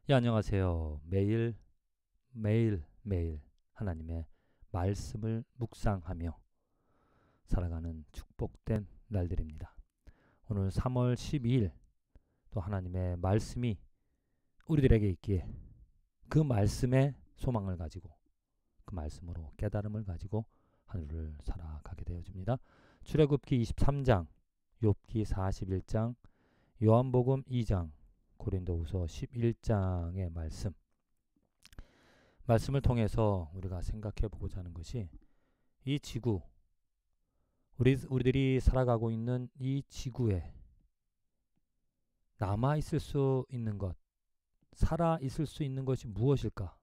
예, 안녕하세요. 매일 하나님의 말씀을 묵상하며 살아가는 축복된 날들입니다. 오늘 3월 12일 또 하나님의 말씀이 우리들에게 있기에 그 말씀에 소망을 가지고 그 말씀으로 깨달음을 가지고 하루를 살아가게 되어집니다. 출애굽기 23장, 욥기 41장, 요한복음 2장, 고린도후서 11장의 말씀을 통해서 우리가 생각해 보고자 하는 것이 이 지구, 우리들이 살아가고 있는 이 지구에 남아 있을 수 있는 것, 살아 있을 수 있는 것이 무엇일까?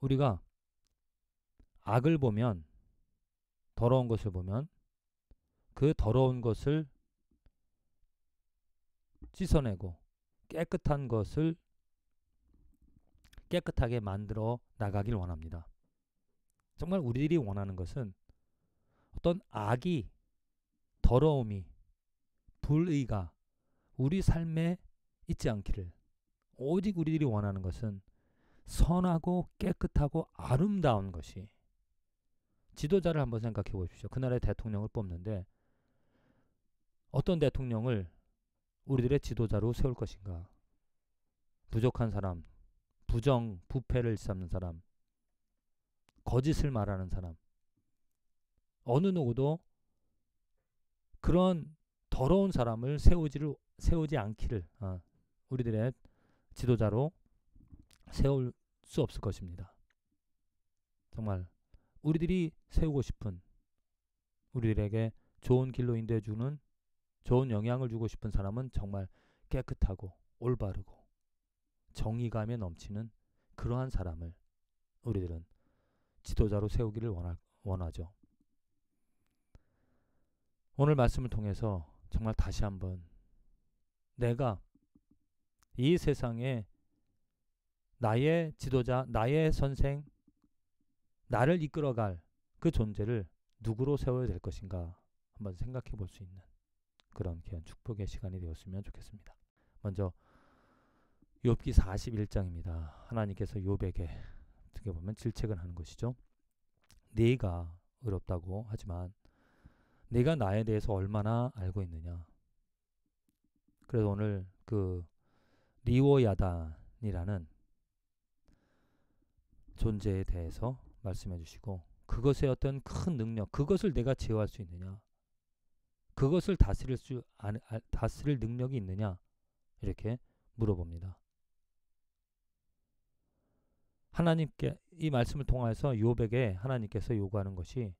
우리가 악을 보면, 더러운 것을 보면 그 더러운 것을 씻어내고 깨끗한 것을 깨끗하게 만들어 나가길 원합니다. 정말 우리들이 원하는 것은 어떤 악이, 더러움이, 불의가 우리 삶에 있지 않기를. 오직 우리들이 원하는 것은 선하고 깨끗하고 아름다운 것이. 지도자를 한번 생각해 보십시오. 그 나라의 대통령을 뽑는데 어떤 대통령을 우리들의 지도자로 세울 것인가? 부족한 사람, 부패를 일삼는 사람, 거짓을 말하는 사람. 어느 누구도 그런 더러운 사람을 세우지 않기를 우리들의 지도자로 세울 수 없을 것입니다. 정말 우리들이 세우고 싶은, 우리들에게 좋은 길로 인도해주는, 좋은 영향을 주고 싶은 사람은 정말 깨끗하고 올바르고 정의감에 넘치는 그러한 사람을 우리들은 지도자로 세우기를 원하죠. 오늘 말씀을 통해서 정말 다시 한번 내가 이 세상에 나의 지도자, 나의 선생, 나를 이끌어갈 그 존재를 누구로 세워야 될 것인가 한번 생각해 볼 수 있는 그런 귀한 축복의 시간이 되었으면 좋겠습니다. 먼저 욥기 41장입니다. 하나님께서 욥에게 어떻게 보면 질책을 하는 것이죠. 네가 의롭다고 하지만 네가 나에 대해서 얼마나 알고 있느냐. 그래서 오늘 그 리오야단이라는 존재에 대해서 말씀해 주시고 그것의 어떤 큰 능력, 그것을 내가 제어할 수 있느냐, 그것을 다스릴 능력이 있느냐 이렇게 물어봅니다. 하나님께 이 말씀을 통해서 욥에게 하나님께서 요구하는 것이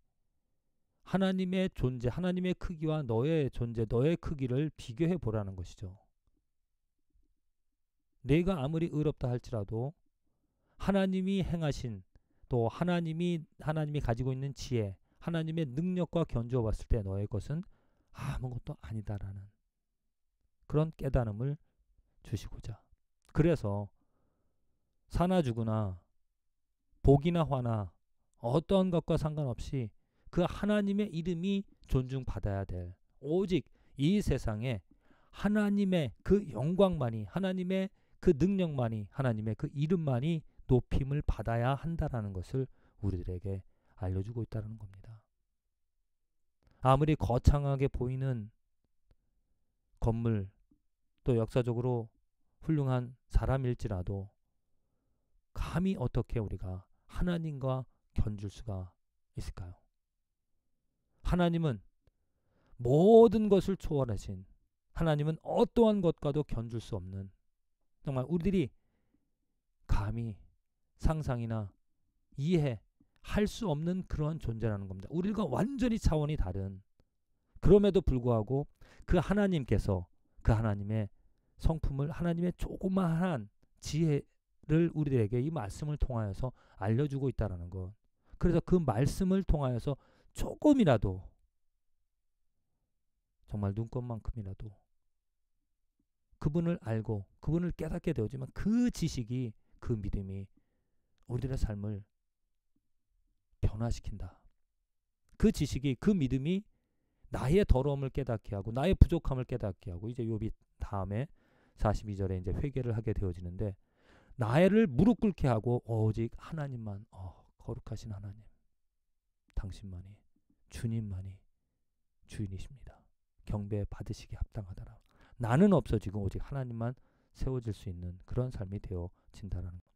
하나님의 존재, 하나님의 크기와 너의 존재, 너의 크기를 비교해 보라는 것이죠. 내가 아무리 의롭다 할지라도 하나님이 행하신 또 하나님이 가지고 있는 지혜, 하나님의 능력과 견주어 봤을 때 너의 것은 아무것도 아니다라는 그런 깨달음을 주시고자. 그래서 사나 죽으나 복이나 화나 어떤 것과 상관없이 그 하나님의 이름이 존중받아야 될, 오직 이 세상에 하나님의 그 영광만이, 하나님의 그 능력만이, 하나님의 그 이름만이 높임을 받아야 한다라는 것을 우리들에게 알려주고 있다는 겁니다. 아무리 거창하게 보이는 건물, 또 역사적으로 훌륭한 사람일지라도 감히 어떻게 우리가 하나님과 견줄 수가 있을까요? 하나님은 모든 것을 초월하신, 하나님은 어떠한 것과도 견줄 수 없는, 정말 우리들이 감히 상상이나 이해할 수 없는 그런 존재라는 겁니다. 우리가 완전히 차원이 다른, 그럼에도 불구하고 그 하나님께서 그 하나님의 성품을, 하나님의 조그마한 지혜를 우리들에게 이 말씀을 통하여서 알려주고 있다는 것. 그래서 그 말씀을 통하여서 조금이라도, 정말 눈곱만큼이라도 그분을 알고 그분을 깨닫게 되어지면 그 지식이, 그 믿음이 우리들의 삶을 변화시킨다. 그 지식이, 그 믿음이 나의 더러움을 깨닫게 하고 나의 부족함을 깨닫게 하고, 이제 욥이 다음에 42절에 이제 회개를 하게 되어지는데 나를 무릎 꿇게 하고 오직 하나님만 거룩하신 하나님 당신만이 주님만이 주인이십니다. 경배 받으시기 합당하다라. 나는 없어지고 오직 하나님만 세워질 수 있는 그런 삶이 되어진다라는 거.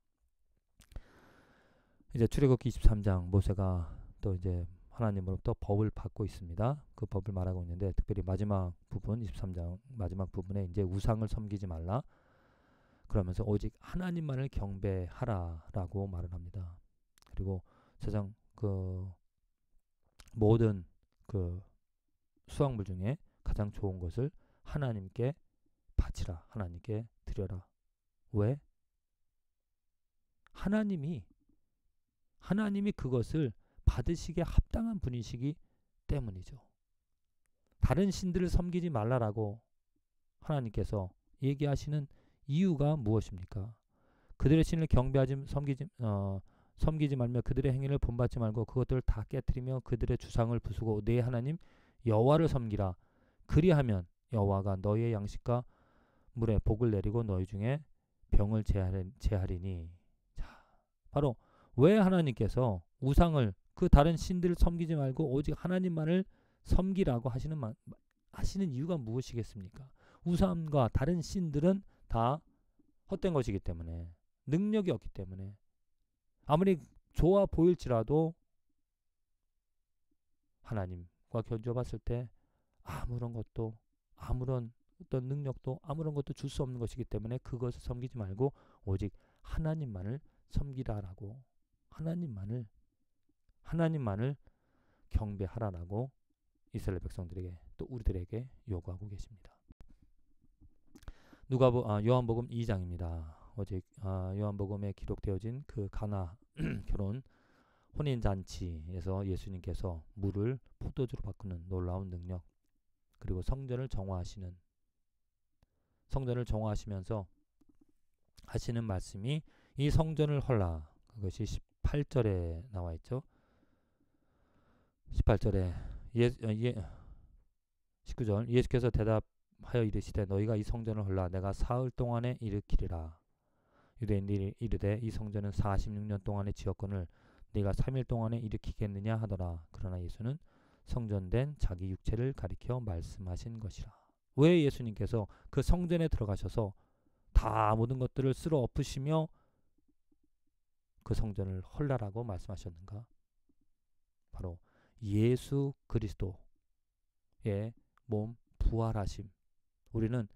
이제 출애굽기 23장 모세가 또 이제 하나님으로부터 법을 받고 있습니다. 그 법을 말하고 있는데 특별히 마지막 부분 23장 마지막 부분에 이제 우상을 섬기지 말라. 그러면서 오직 하나님만을 경배하라라고 말을 합니다. 그리고 세상 그 모든 그 수확물 중에 가장 좋은 것을 하나님께 바치라. 하나님께 드려라. 왜? 하나님이 그것을 받으시기에 합당한 분이시기 때문이죠. 다른 신들을 섬기지 말라라고 하나님께서 얘기하시는 이유가 무엇입니까? 그들의 신을 경배하지 섬기지 말며 그들의 행위를 본받지 말고 그것들을 다 깨뜨리며 그들의 주상을 부수고 내 하나님 여호와를 섬기라. 그리하면 여호와가 너희의 양식과 물에 복을 내리고 너희 중에 병을 제하리니. 자, 바로 왜 하나님께서 우상을 그 다른 신들을 섬기지 말고 오직 하나님만을 섬기라고 하시는 이유가 무엇이겠습니까? 우상과 다른 신들은 다 헛된 것이기 때문에, 능력이 없기 때문에, 아무리 좋아 보일지라도 하나님과 견주어봤을 때 아무런 어떤 능력도 아무런 것도 줄 수 없는 것이기 때문에 그것을 섬기지 말고 오직 하나님만을 섬기라라고, 하나님만을 경배하라라고 이스라엘 백성들에게 또 우리들에게 요구하고 계십니다. 요한복음 2장입니다. 오직 요한복음에 기록되어진 그 가나 결혼 혼인잔치에서 예수님께서 물을 포도주로 바꾸는 놀라운 능력, 그리고 성전을 정화하시면서 하시는 말씀이 이 성전을 헐라. 그것이 18절에 나와 있죠. 18절에 19절 예수께서 대답하여 이르시되 너희가 이 성전을 헐라 내가 사흘 동안에 일으키리라. 유대인들이 이르되 이 성전은 46년 동안에 지었거늘 네가 3일 동안에 일으키겠느냐 하더라. 그러나 예수는 성전된 자기 육체를 가리켜 말씀하신 것이라. 왜 예수님께서 그 성전에 들어가셔서 다 모든 것들을 쓸어 엎으시며 그 성전을 헐라라고 말씀하셨는가? 바로 예수 그리스도의 몸 부활하심. 우리는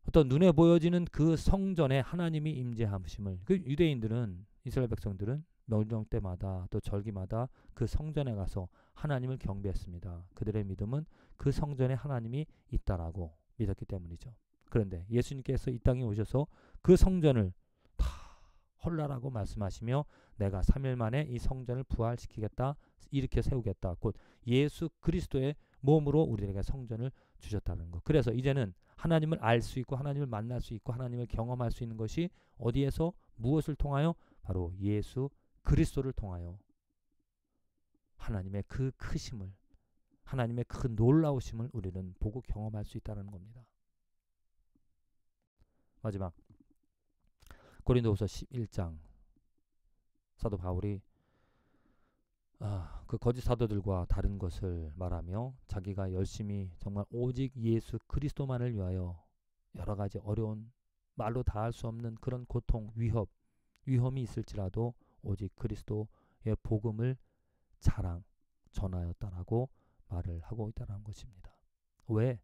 어떤 눈에 보여지는 그 성전에 하나님이 임재하심을, 그 유대인들은, 이스라엘 백성들은 명령 때마다 또 절기마다 그 성전에 가서 하나님을 경배했습니다. 그들의 믿음은 그 성전에 하나님이 있다라고 믿었기 때문이죠. 그런데 예수님께서 이 땅에 오셔서 그 성전을 다 헐라라고 말씀하시며 내가 3일 만에 이 성전을 부활시키겠다, 일으켜 세우겠다. 곧 예수 그리스도의 몸으로 우리에게 성전을 주셨다는 것. 그래서 이제는 하나님을 알 수 있고 하나님을 만날 수 있고 하나님을 경험할 수 있는 것이 어디에서 무엇을 통하여? 바로 예수 그리스도를 통하여 하나님의 그 크심을, 하나님의 그 놀라우심을 우리는 보고 경험할 수 있다는 겁니다. 마지막 고린도후서 11장 사도 바울이 그 거짓 사도들과 다른 것을 말하며 자기가 열심히 정말 오직 예수 그리스도만을 위하여 여러 가지 어려운 말로 다 할 수 없는 그런 고통, 위험이 있을지라도 오직 그리스도의 복음을 전하였다라고 말을 하고 있다는 것입니다. 왜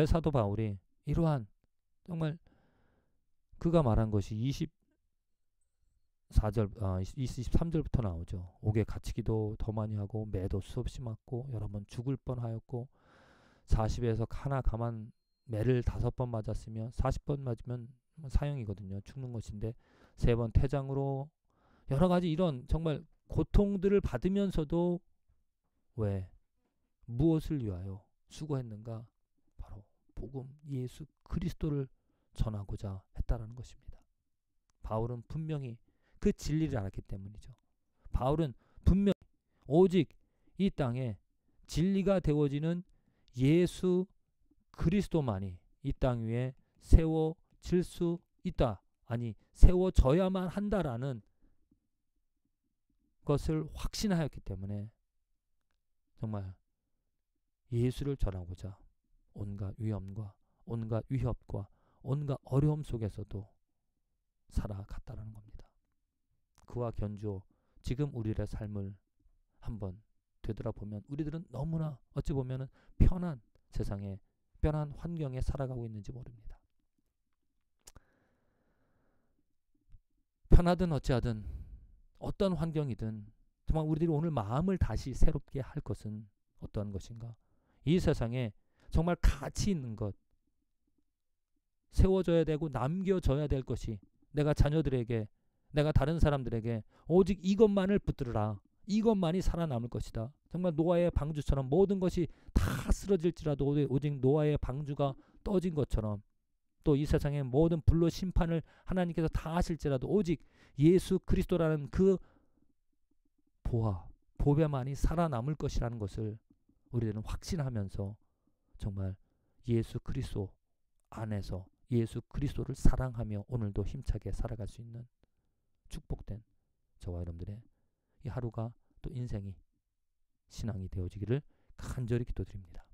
사도 바울이 이러한 정말 그가 말한 것이 23절부터 나오죠. 옥에 갇히기도 더 많이 하고 매도 수없이 맞고 여러 번 죽을 뻔하였고 40에서 하나 가만 매를 5번 맞았으면 40번 맞으면 사형이거든요. 죽는 것인데 3번 태장으로 여러 가지 이런 정말 고통들을 받으면서도 왜 무엇을 위하여 수고했는가? 바로 복음 예수 그리스도를 전하고자 했다라는 것입니다. 바울은 분명히 그 진리를 알았기 때문이죠. 바울은 분명히 오직 이 땅에 진리가 되어지는 예수 그리스도만이 이 땅 위에 세워질 수 있다. 아니, 세워져야만 한다라는 것을 확신하였기 때문에 정말 예수를 전하고자 온갖 위험과 온갖 위협과 온갖 어려움 속에서도 살아갔다라는 겁니다. 그와 견주어 지금 우리의 삶을 한번 되돌아보면 우리들은 너무나 어찌 보면 편한 세상에, 편한 환경에 살아가고 있는지 모릅니다. 편하든 어찌하든 어떤 환경이든 정말 우리들이 오늘 마음을 다시 새롭게 할 것은 어떠한 것인가? 이 세상에 정말 가치 있는 것, 세워져야 되고 남겨져야 될 것이 내가 자녀들에게, 내가 다른 사람들에게 오직 이것만을 붙들어라. 이것만이 살아남을 것이다. 정말 노아의 방주처럼 모든 것이 다 쓰러질지라도 오직 노아의 방주가 떠진 것처럼, 또 이 세상의 모든 불로 심판을 하나님께서 다 하실지라도 오직 예수 그리스도라는 그 보배만이 살아남을 것이라는 것을 우리들은 확신하면서 정말 예수 그리스도 안에서 예수 그리스도를 사랑하며 오늘도 힘차게 살아갈 수 있는 축복된 저와 여러분들의 이 하루가 또 인생이 신앙이 되어지기를 간절히 기도드립니다.